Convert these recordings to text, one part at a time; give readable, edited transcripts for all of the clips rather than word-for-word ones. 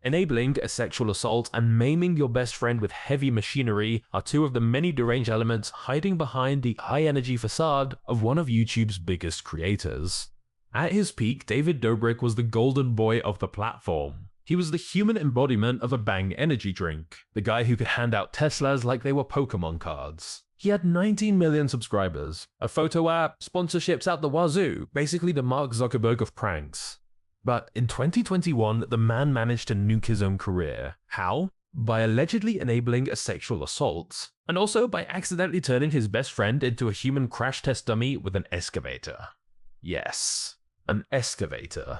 Enabling a sexual assault and maiming your best friend with heavy machinery are two of the many deranged elements hiding behind the high-energy facade of one of YouTube's biggest creators. At his peak, David Dobrik was the golden boy of the platform. He was the human embodiment of a Bang energy drink, the guy who could hand out Teslas like they were Pokemon cards. He had 19 million subscribers, a photo app, sponsorships out the wazoo, basically the Mark Zuckerberg of pranks. But in 2021, the man managed to nuke his own career. How? By allegedly enabling a sexual assault, and also by accidentally turning his best friend into a human crash test dummy with an excavator. Yes, an excavator.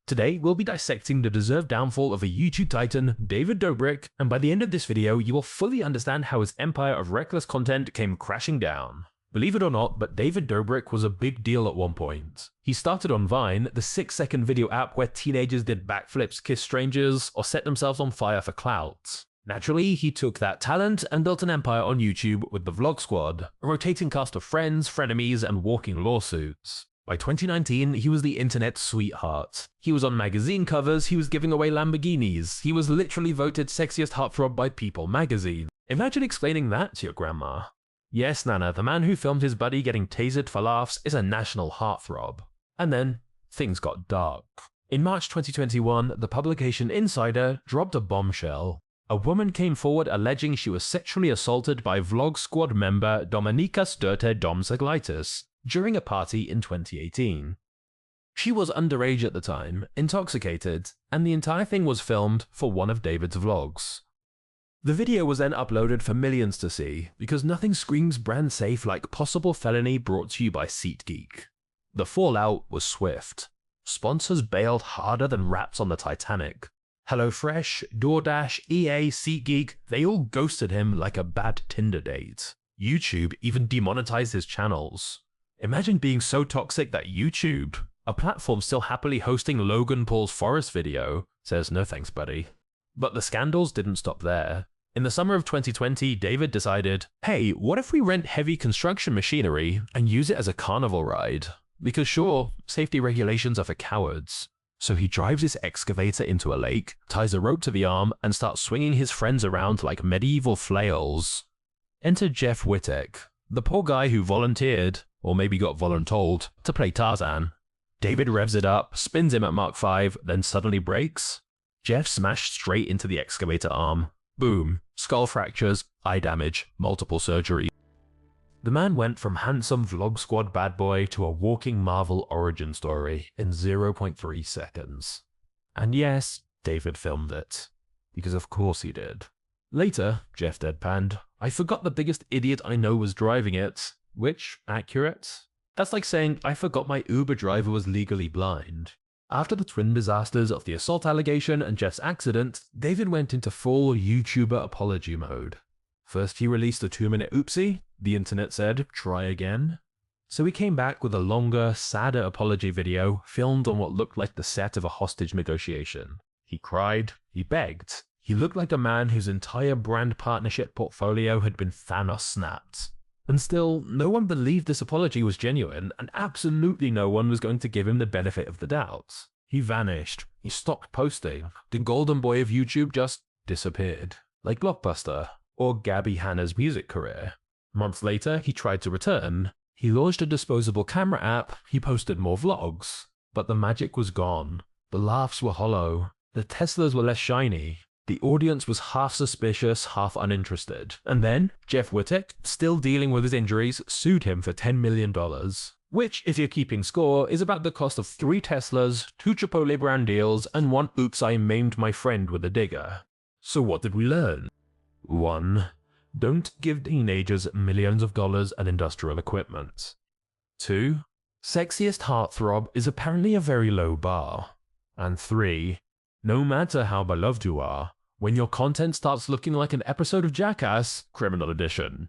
Today, we'll be dissecting the deserved downfall of a YouTube titan, David Dobrik, and by the end of this video, you will fully understand how his empire of reckless content came crashing down. Believe it or not, but David Dobrik was a big deal at one point. He started on Vine, the 6-second video app where teenagers did backflips, kissed strangers, or set themselves on fire for clout. Naturally, he took that talent and built an empire on YouTube with the Vlog Squad, a rotating cast of friends, frenemies, and walking lawsuits. By 2019, he was the internet's sweetheart. He was on magazine covers, he was giving away Lamborghinis, he was literally voted sexiest heartthrob by People magazine. Imagine explaining that to your grandma. Yes, Nana, the man who filmed his buddy getting tasered for laughs is a national heartthrob. And then, things got dark. In March 2021, the publication Insider dropped a bombshell. A woman came forward alleging she was sexually assaulted by Vlog Squad member Dominika Sturte Domsaglitis during a party in 2018. She was underage at the time, intoxicated, and the entire thing was filmed for one of David's vlogs. The video was then uploaded for millions to see, because nothing screams brand safe like possible felony brought to you by SeatGeek. The fallout was swift. Sponsors bailed harder than rats on the Titanic. HelloFresh, DoorDash, EA, SeatGeek, they all ghosted him like a bad Tinder date. YouTube even demonetized his channels. Imagine being so toxic that YouTube, a platform still happily hosting Logan Paul's Forest video, says no thanks buddy. But the scandals didn't stop there. In the summer of 2020, David decided, hey, what if we rent heavy construction machinery and use it as a carnival ride? Because sure, safety regulations are for cowards. So he drives his excavator into a lake, ties a rope to the arm, and starts swinging his friends around like medieval flails. Enter Jeff Wittek, the poor guy who volunteered, or maybe got voluntold, to play Tarzan. David revs it up, spins him at Mach 5, then suddenly brakes. Jeff smashed straight into the excavator arm. Boom, skull fractures, eye damage, multiple surgeries. The man went from handsome Vlog Squad bad boy to a walking Marvel origin story in 0.3 seconds. And yes, David filmed it. Because of course he did. Later, Jeff deadpanned, I forgot the biggest idiot I know was driving it. Which, accurate? That's like saying, I forgot my Uber driver was legally blind. After the twin disasters of the assault allegation and Jeff's accident, David went into full YouTuber apology mode. First he released a 2-minute oopsie, the internet said, try again. So he came back with a longer, sadder apology video filmed on what looked like the set of a hostage negotiation. He cried, he begged. He looked like a man whose entire brand partnership portfolio had been Thanos snapped. And still, no one believed this apology was genuine, and absolutely no one was going to give him the benefit of the doubt. He vanished. He stopped posting. The golden boy of YouTube just disappeared. Like Blockbuster, or Gabby Hanna's music career. Months later, he tried to return. He launched a disposable camera app, he posted more vlogs. But the magic was gone. The laughs were hollow. The Teslas were less shiny. The audience was half suspicious, half uninterested. And then, Jeff Wittek, still dealing with his injuries, sued him for $10 million. Which, if you're keeping score, is about the cost of 3 Teslas, 2 Chipotle brand deals, and 1 oops I maimed my friend with a digger. So what did we learn? 1. Don't give teenagers millions of dollars and industrial equipment. 2. Sexiest heartthrob is apparently a very low bar. And 3. No matter how beloved you are, when your content starts looking like an episode of Jackass, Criminal Edition.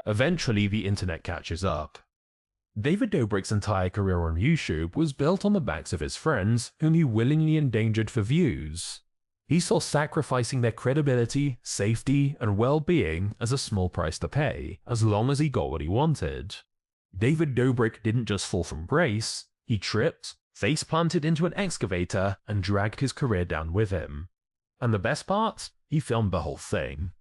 Eventually the internet catches up. David Dobrik's entire career on YouTube was built on the backs of his friends, whom he willingly endangered for views. He saw sacrificing their credibility, safety, and well-being as a small price to pay, as long as he got what he wanted. David Dobrik didn't just fall from grace, he tripped, face-planted into an excavator, and dragged his career down with him. And the best part? He filmed the whole thing.